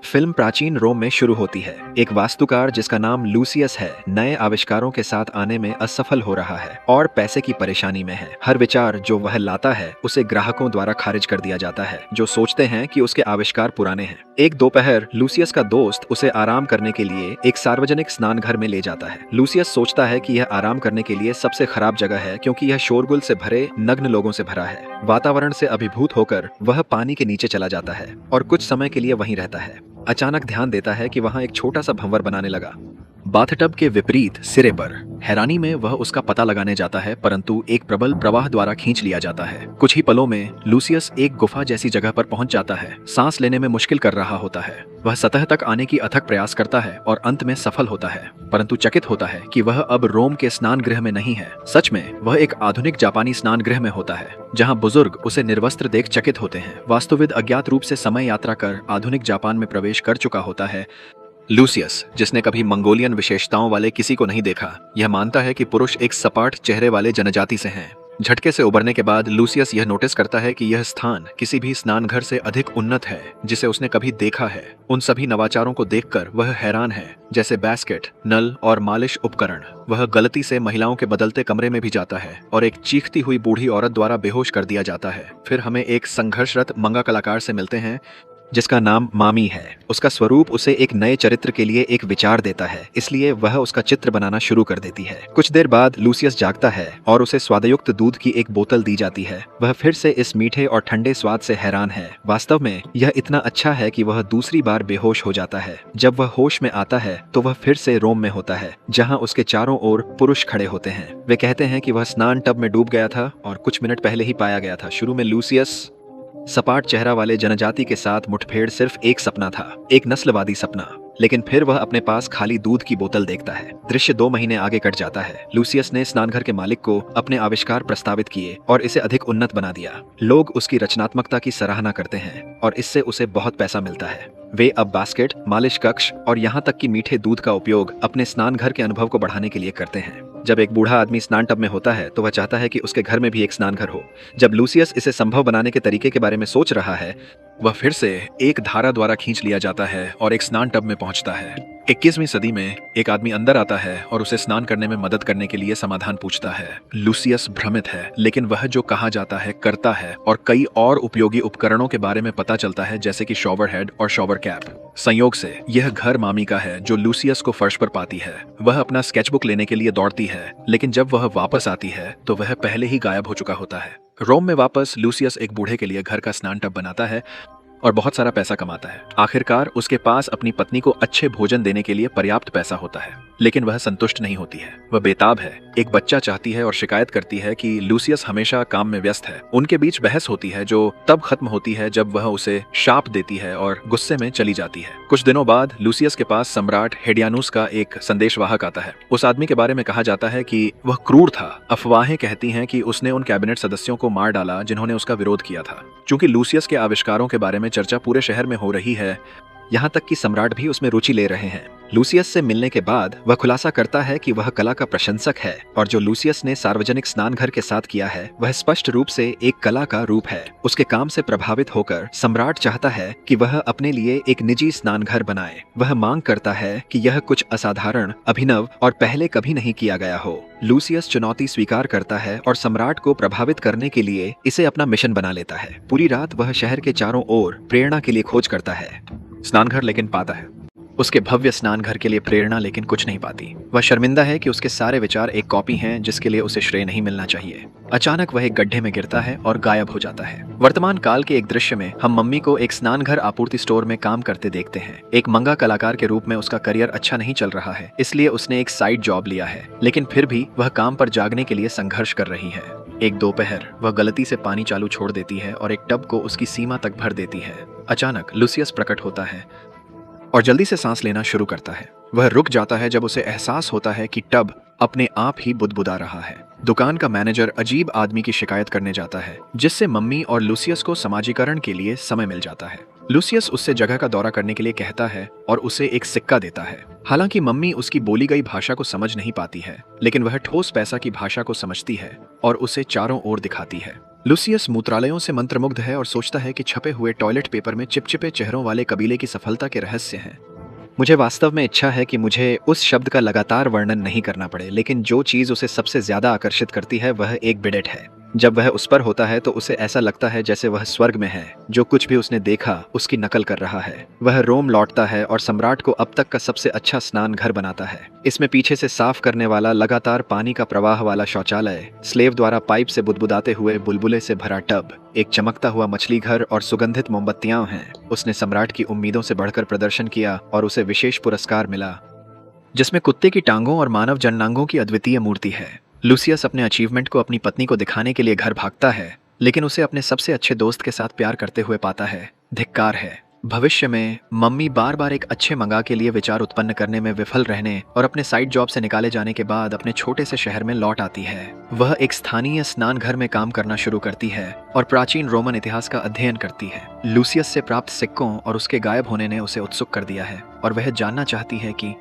Film प्राचीन रोम में शुरू होती है। एक वास्तुकार जिसका नाम लूसियस है नए आविष्कारों के साथ आने में असफल हो रहा है और पैसे की परेशानी में है। हर विचार जो वह लाता है उसे ग्राहकों द्वारा खारिज कर दिया जाता है जो सोचते हैं कि उसके आविष्कार पुराने हैं। एक दोपहर लूसियस का दोस्त उसे आराम करने के लिए एक सार्वजनिक स्नान घर में ले जाता है। लूसियस सोचता है कि यह आराम करने के लिए सबसे खराब जगह है क्योंकि यह शोरगुल से भरे नग्न लोगों से भरा है। वातावरण से अभिभूत होकर वह पानी के नीचे चला जाता है और कुछ समय के लिए वहीं रहता है। अचानक ध्यान देता है कि वहां एक छोटा सा भंवर बनाने लगा। बाथटब के विपरीत सिरे पर। हैरानी में वह उसका पता लगाने जाता है परंतु एक प्रबल प्रवाह द्वारा खींच लिया जाता है। कुछ ही पलों में लूसियस एक गुफा जैसी जगह पर पहुंच जाता है। सांस लेने में मुश्किल कर रहा होता है। वह सतह तक आने की अथक प्रयास करता है और अंत में सफल होता है, परंतु चकित होता है कि वह अब रोम के स्नान गृह में नहीं है। सच में वह एक आधुनिक जापानी स्नान गृह में होता है जहां बुजुर्ग उसे निर्वस्त्र देख चकित होते हैं। वास्तुविद अज्ञात रूप से समय यात्रा कर आधुनिक जापान में प्रवेश कर चुका होता है। लूसियस, जिसने कभी मंगोलियन विशेषताओं वाले किसी को नहीं देखा, यह मानता है कि पुरुष एक सपाट चेहरे वाले जनजाति से हैं। झटके से उबरने के बाद लूसियस यह नोटिस करता है कि यह स्थान किसी भी स्नान घर से अधिक उन्नत है जिसे उसने कभी देखा है। उन सभी नवाचारों को देखकर वह हैरान है, जैसे बास्केट, नल और मालिश उपकरण। वह गलती से महिलाओं के बदलते कमरे में भी जाता है और एक चीखती हुई बूढ़ी औरत द्वारा बेहोश कर दिया जाता है। फिर हमें एक संघर्षरत मंगा कलाकार से मिलते हैं जिसका नाम मामी है। उसका स्वरूप उसे एक नए चरित्र के लिए एक विचार देता है, इसलिए वह उसका चित्र बनाना शुरू कर देती है। कुछ देर बाद लूसियस जागता है और उसे स्वादयुक्त दूध की एक बोतल दी जाती है। वह फिर से इस मीठे और ठंडे स्वाद से हैरान है। वास्तव में यह इतना अच्छा है कि वह दूसरी बार बेहोश हो जाता है। जब वह होश में आता है तो वह फिर से रोम में होता है जहाँ उसके चारों ओर पुरुष खड़े होते हैं। वे कहते हैं कि वह स्नान टब में डूब गया था और कुछ मिनट पहले ही पाया गया था। शुरू में लूसियस सपाट चेहरा वाले जनजाति के साथ मुठभेड़ सिर्फ एक सपना था, एक नस्लवादी सपना। लेकिन फिर वह अपने पास खाली दूध की बोतल देखता है। दृश्य 2 महीने आगे कट जाता है। लूसियस ने स्नानघर के मालिक को अपने आविष्कार प्रस्तावित किए और इसे अधिक उन्नत बना दिया। लोग उसकी रचनात्मकता की सराहना करते हैं और इससे उसे बहुत पैसा मिलता है। वे अब बास्केट, मालिश कक्ष और यहाँ तक कि मीठे दूध का उपयोग अपने स्नानघर के अनुभव को बढ़ाने के लिए करते हैं। जब एक बूढ़ा आदमी स्नान टब में होता है तो वह चाहता है कि उसके घर में भी एक स्नानघर हो। जब लूसियस इसे संभव बनाने के तरीके के बारे में सोच रहा है, वह फिर से एक धारा द्वारा खींच लिया जाता है और एक स्नान टब में पहुंचता है। 21वीं सदी में एक आदमी अंदर आता है और उसे स्नान करने में मदद करने के लिए समाधान पूछता है। लूसियस भ्रमित है, लेकिन वह जो कहा जाता है करता है और कई और उपयोगी उपकरणों के बारे में पता चलता है, जैसे कि शॉवर हेड और शॉवर कैप। संयोग से यह घर मामी का है जो लूसियस को फर्श पर पाती है। वह अपना स्केचबुक लेने के लिए दौड़ती है, लेकिन जब वह वापस आती है तो वह पहले ही गायब हो चुका होता है। रोम में वापस लूसियस एक बूढ़े के लिए घर का स्नान टब बनाता है और बहुत सारा पैसा कमाता है। आखिरकार उसके पास अपनी पत्नी को अच्छे भोजन देने के लिए पर्याप्त पैसा होता है, लेकिन वह संतुष्ट नहीं होती है। वह बेताब है, एक बच्चा चाहती है और शिकायत करती है कि लूसियस हमेशा काम में व्यस्त है। उनके बीच बहस होती है जो तब खत्म होती है जब वह उसे शाप देती है और गुस्से में चली जाती है। कुछ दिनों बाद लूसियस के पास सम्राट हेडियानुस का एक संदेशवाहक आता है। उस आदमी के बारे में कहा जाता है कि वह क्रूर था। अफवाहें कहती हैं कि उसने उन कैबिनेट सदस्यों को मार डाला जिन्होंने उसका विरोध किया था। चूंकि लूसियस के आविष्कारों के बारे में चर्चा पूरे शहर में हो रही है, यहाँ तक कि सम्राट भी उसमें रुचि ले रहे हैं। लूसियस से मिलने के बाद वह खुलासा करता है कि वह कला का प्रशंसक है और जो लूसियस ने सार्वजनिक स्नानघर के साथ किया है वह स्पष्ट रूप से एक कला का रूप है। उसके काम से प्रभावित होकर सम्राट चाहता है कि वह अपने लिए एक निजी स्नानघर बनाए। वह मांग करता है कि यह कुछ असाधारण, अभिनव और पहले कभी नहीं किया गया हो। लूसियस चुनौती स्वीकार करता है और सम्राट को प्रभावित करने के लिए इसे अपना मिशन बना लेता है। पूरी रात वह शहर के चारों ओर प्रेरणा के लिए खोज करता है। स्नानघर लेकिन पाता है, उसके भव्य स्नानघर के लिए प्रेरणा, लेकिन कुछ नहीं पाती। वह शर्मिंदा है कि उसके सारे विचार एक कॉपी हैं जिसके लिए उसे श्रेय नहीं मिलना चाहिए। अचानक वह एक गड्ढे में गिरता है और गायब हो जाता है। वर्तमान काल के एक दृश्य में हम मम्मी को एक स्नानघर आपूर्ति स्टोर में काम करते देखते हैं। एक मंगा कलाकार के रूप में उसका करियर अच्छा नहीं चल रहा है, इसलिए उसने एक साइड जॉब लिया है, लेकिन फिर भी वह काम पर जागने के लिए संघर्ष कर रही है। एक दोपहर वह गलती से पानी चालू छोड़ देती है और एक टब को उसकी सीमा तक भर देती है। अचानक लूसियस प्रकट होता है और जल्दी से सांस लेना शुरू करता है। वह रुक जाता है जब उसे एहसास होता है कि टब अपने आप ही बुदबुदा रहा है। दुकान का मैनेजर अजीब आदमी की शिकायत करने जाता है, जिससे मम्मी और लूसियस को समाजीकरण के लिए समय मिल जाता है। लूसियस उससे जगह का दौरा करने के लिए कहता है और उसे एक सिक्का देता है। हालांकि मम्मी उसकी बोली गई भाषा को समझ नहीं पाती है, लेकिन वह ठोस पैसा की भाषा को समझती है और उसे चारों ओर दिखाती है। लूसियस मूत्रालयों से मंत्रमुग्ध है और सोचता है कि छपे हुए टॉयलेट पेपर में चिपचिपे चेहरों वाले कबीले की सफलता के रहस्य हैं। मुझे वास्तव में इच्छा है कि मुझे उस शब्द का लगातार वर्णन नहीं करना पड़े, लेकिन जो चीज उसे सबसे ज्यादा आकर्षित करती है वह एक बिडेट है। जब वह उस पर होता है तो उसे ऐसा लगता है जैसे वह स्वर्ग में है। जो कुछ भी उसने देखा उसकी नकल कर रहा है। वह रोम लौटता है और सम्राट को अब तक का सबसे अच्छा स्नान घर बनाता है। इसमें पीछे से साफ करने वाला लगातार पानी का प्रवाह वाला शौचालय, स्लेव द्वारा पाइप से बुदबुदाते हुए बुलबुले से भरा टब, एक चमकता हुआ मछली घर और सुगंधित मोमबत्तियां हैं। उसने सम्राट की उम्मीदों से बढ़कर प्रदर्शन किया और उसे विशेष पुरस्कार मिला, जिसमें कुत्ते की टांगों और मानव जननांगों की अद्वितीय मूर्ति है। लूसियस अपने अचीवमेंट को अपनी पत्नी को दिखाने के लिए घर भागता है, लेकिन उसे अपने सबसे अच्छे दोस्त के साथ प्यार करते हुए पाता है। धिक्कार है। भविष्य में मम्मी बार बार एक अच्छे मंगा के लिए विचार उत्पन्न करने में विफल रहने और अपने साइड जॉब से निकाले जाने के बाद अपने छोटे से शहर में लौट आती है। वह एक स्थानीय स्नान घर में काम करना शुरू करती है और प्राचीन रोमन इतिहास का अध्ययन करती है। लूसियस से प्राप्त सिक्कों और उसके गायब होने ने उसे उत्सुक कर दिया है और वह जानना चाहती है कि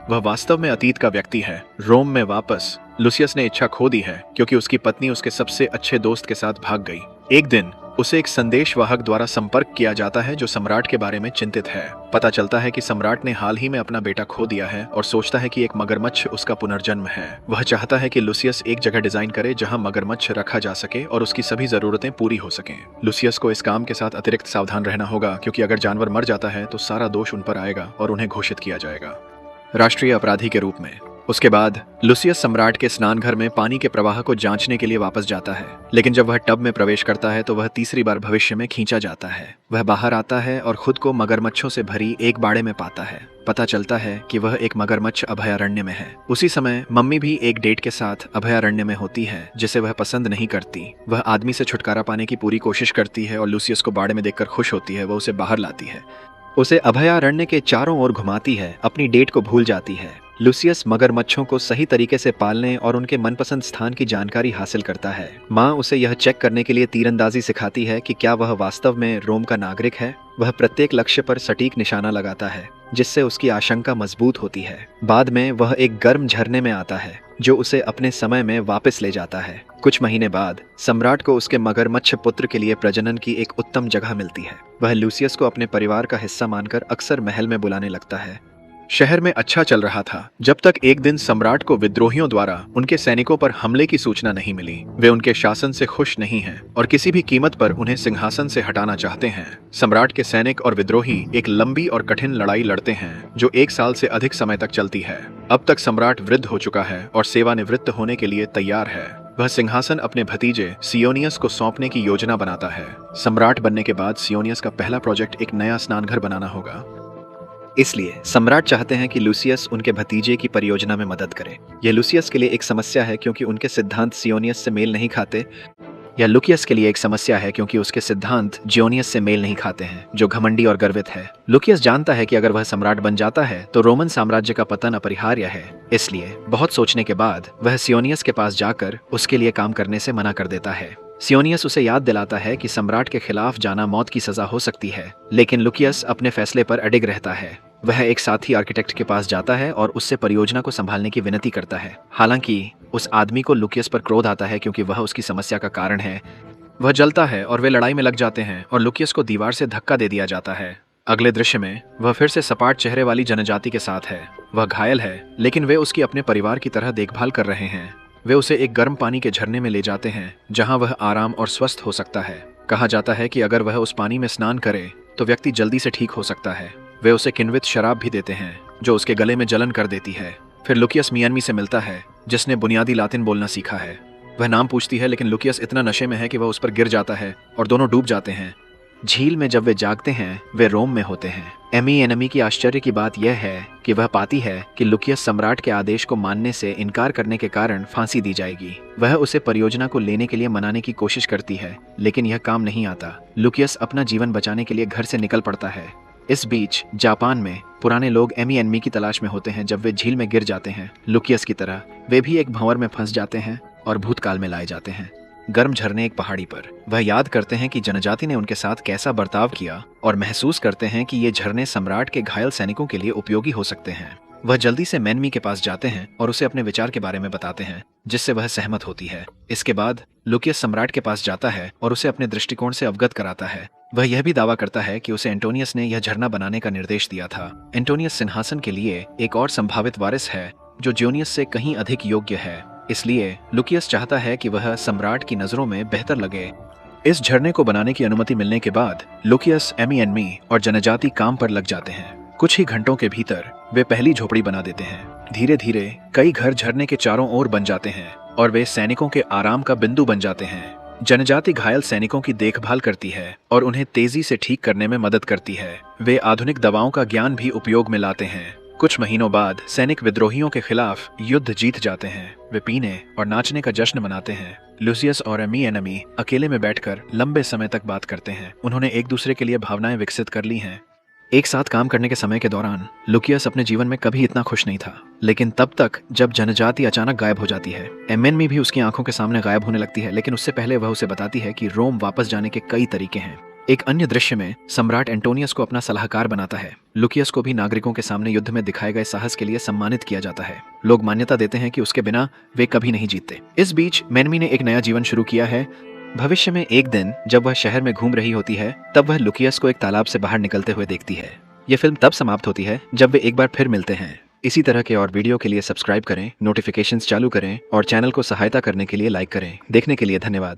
वह वास्तव में अतीत का व्यक्ति है। रोम में वापस लूसियस ने इच्छा खो दी है क्योंकि उसकी पत्नी उसके सबसे अच्छे दोस्त के साथ भाग गई। एक दिन उसे एक संदेशवाहक द्वारा संपर्क किया जाता है जो सम्राट के बारे में चिंतित है। पता चलता है कि सम्राट ने हाल ही में अपना बेटा खो दिया है और सोचता है कि एक मगरमच्छ उसका पुनर्जन्म है। वह चाहता है कि लूसियस एक जगह डिजाइन करे जहां मगरमच्छ रखा जा सके और उसकी सभी जरूरतें पूरी हो सकें। लूसियस को इस काम के साथ अतिरिक्त सावधान रहना होगा क्योंकि अगर जानवर मर जाता है तो सारा दोष उन पर आएगा और उन्हें घोषित किया जाएगा राष्ट्रीय अपराधी के रूप में। उसके बाद लूसियस सम्राट के स्नान घर में पानी के प्रवाह को जांचने के लिए वापस जाता है, लेकिन जब वह टब में प्रवेश करता है तो वह तीसरी बार भविष्य में खींचा जाता है। वह बाहर आता है और खुद को मगरमच्छों से भरी एक बाड़े में पाता है। पता चलता है कि वह एक मगरमच्छ अभयारण्य में है। उसी समय मम्मी भी एक डेट के साथ अभयारण्य में होती है जिसे वह पसंद नहीं करती। वह आदमी से छुटकारा पाने की पूरी कोशिश करती है और लूसियस को बाड़े में देखकर खुश होती है। वह उसे बाहर लाती है, उसे अभयारण्य के चारों ओर घुमाती है, अपनी डेट को भूल जाती है। लूसियस मगरमच्छों को सही तरीके से पालने और उनके मनपसंद स्थान की जानकारी हासिल करता है। माँ उसे यह चेक करने के लिए तीरंदाजी सिखाती है कि क्या वह वास्तव में रोम का नागरिक है। वह प्रत्येक लक्ष्य पर सटीक निशाना लगाता है जिससे उसकी आशंका मजबूत होती है। बाद में वह एक गर्म झरने में आता है जो उसे अपने समय में वापस ले जाता है। कुछ महीने बाद सम्राट को उसके मगरमच्छ पुत्र के लिए प्रजनन की एक उत्तम जगह मिलती है। वह लूसियस को अपने परिवार का हिस्सा मानकर अक्सर महल में बुलाने लगता है। शहर में अच्छा चल रहा था जब तक एक दिन सम्राट को विद्रोहियों द्वारा उनके सैनिकों पर हमले की सूचना नहीं मिली। वे उनके शासन से खुश नहीं हैं और किसी भी कीमत पर उन्हें सिंहासन से हटाना चाहते हैं। सम्राट के सैनिक और विद्रोही एक लंबी और कठिन लड़ाई लड़ते हैं जो 1 साल से अधिक समय तक चलती है। अब तक सम्राट वृद्ध हो चुका है और सेवानिवृत्त होने के लिए तैयार है। वह सिंहासन अपने भतीजे सियोनियस को सौंपने की योजना बनाता है। सम्राट बनने के बाद सियोनियस का पहला प्रोजेक्ट एक नया स्नानघर बनाना होगा, इसलिए सम्राट चाहते हैं कि लूसियस उनके भतीजे की परियोजना में मदद करे। यह लूसियस के लिए एक समस्या है क्योंकि उनके सिद्धांत सियोनियस से मेल नहीं खाते। यह लुकियस के लिए एक समस्या है क्योंकि उसके सिद्धांत जियोनियस से मेल नहीं खाते हैं, जो घमंडी और गर्वित है। लुकियस जानता है कि अगर वह सम्राट बन जाता है तो रोमन साम्राज्य का पतन अपरिहार्य है। इसलिए बहुत सोचने के बाद वह सियोनियस के पास जाकर उसके लिए काम करने से मना कर देता है। सियोनियस उसे याद दिलाता है कि सम्राट के खिलाफ जाना मौत की सजा हो सकती है, लेकिन लुकियस अपने फैसले पर अडिग रहता है। वह एक साथी आर्किटेक्ट के पास जाता है और उससे परियोजना को संभालने की विनती करता है। हालांकि उस आदमी को लुकियस पर क्रोध आता है क्योंकि वह उसकी समस्या का कारण है। वह जलता है और वे लड़ाई में लग जाते हैं और लुकियस को दीवार से धक्का दे दिया जाता है। अगले दृश्य में वह फिर से सपाट चेहरे वाली जनजाति के साथ है। वह घायल है, लेकिन वे उसकी अपने परिवार की तरह देखभाल कर रहे हैं। वे उसे एक गर्म पानी के झरने में ले जाते हैं जहां वह आराम और स्वस्थ हो सकता है। कहा जाता है कि अगर वह उस पानी में स्नान करे तो व्यक्ति जल्दी से ठीक हो सकता है। वे उसे किण्वित शराब भी देते हैं जो उसके गले में जलन कर देती है। फिर लुकियस मियानमी से मिलता है जिसने बुनियादी लातिन बोलना सीखा है। वह नाम पूछती है, लेकिन लुकियस इतना नशे में है कि वह उस पर गिर जाता है और दोनों डूब जाते हैं। झील में जब वे जागते हैं वे रोम में होते हैं। एमी एनमी की आश्चर्य की बात यह है कि वह पाती है कि लुकियस सम्राट के आदेश को मानने से इनकार करने के कारण फांसी दी जाएगी। वह उसे परियोजना को लेने के लिए मनाने की कोशिश करती है, लेकिन यह काम नहीं आता। लुकियस अपना जीवन बचाने के लिए घर से निकल पड़ता है। इस बीच जापान में पुराने लोग एमी एनमी की तलाश में होते हैं। जब वे झील में गिर जाते हैं, लुकियस की तरह वे भी एक भंवर में फंस जाते हैं और भूतकाल में लाए जाते हैं। गर्म झरने एक पहाड़ी पर। वह याद करते हैं कि जनजाति ने उनके साथ कैसा बर्ताव किया और महसूस करते हैं कि ये झरने सम्राट के घायल सैनिकों के लिए उपयोगी हो सकते हैं। वह जल्दी से मैनमी के पास जाते हैं और उसे अपने विचार के बारे में बताते हैं, जिससे वह सहमत होती है। इसके बाद लुकियस सम्राट के पास जाता है और उसे अपने दृष्टिकोण से अवगत कराता है। वह यह भी दावा करता है कि उसे एंटोनियस ने यह झरना बनाने का निर्देश दिया था। एंटोनियस सिंहासन के लिए एक और संभावित वारिस है जो जोनियस से कहीं अधिक योग्य है, इसलिए लुकियस चाहता है कि वह सम्राट की नजरों में बेहतर लगे। इस झरने को बनाने की अनुमति मिलने के बाद लुकियस, एमी और जनजाति काम पर लग जाते हैं। कुछ ही घंटों के भीतर वे पहली झोपड़ी बना देते हैं। धीरे धीरे कई घर झरने के चारों ओर बन जाते हैं और वे सैनिकों के आराम का बिंदु बन जाते हैं। जनजाति घायल सैनिकों की देखभाल करती है और उन्हें तेजी से ठीक करने में मदद करती है। वे आधुनिक दवाओं का ज्ञान भी उपयोग में लाते हैं। कुछ महीनों बाद सैनिक विद्रोहियों के खिलाफ युद्ध जीत जाते हैं। वे पीने और नाचने का जश्न मनाते हैं। लुसियस और एमी अकेले में बैठकर लंबे समय तक बात करते हैं। उन्होंने एक दूसरे के लिए भावनाएं विकसित कर ली हैं। एक साथ काम करने के समय के दौरान लुकियस अपने जीवन में कभी इतना खुश नहीं था, लेकिन तब तक जब जनजाति अचानक गायब हो जाती है। एमी भी उसकी आंखों के सामने गायब होने लगती है, लेकिन उससे पहले वह उसे बताती है कि रोम वापस जाने के कई तरीके हैं। एक अन्य दृश्य में सम्राट एंटोनियस को अपना सलाहकार बनाता है। लुकियस को भी नागरिकों के सामने युद्ध में दिखाए गए साहस के लिए सम्मानित किया जाता है। लोग मान्यता देते हैं कि उसके बिना वे कभी नहीं जीतते। इस बीच मैनमी ने एक नया जीवन शुरू किया है। भविष्य में एक दिन जब वह शहर में घूम रही होती है, तब वह लुकियस को एक तालाब से बाहर निकलते हुए देखती है। यह फिल्म तब समाप्त होती है जब वे एक बार फिर मिलते हैं। इसी तरह के और वीडियो के लिए सब्सक्राइब करें, नोटिफिकेशंस चालू करें और चैनल को सहायता करने के लिए लाइक करें। देखने के लिए धन्यवाद।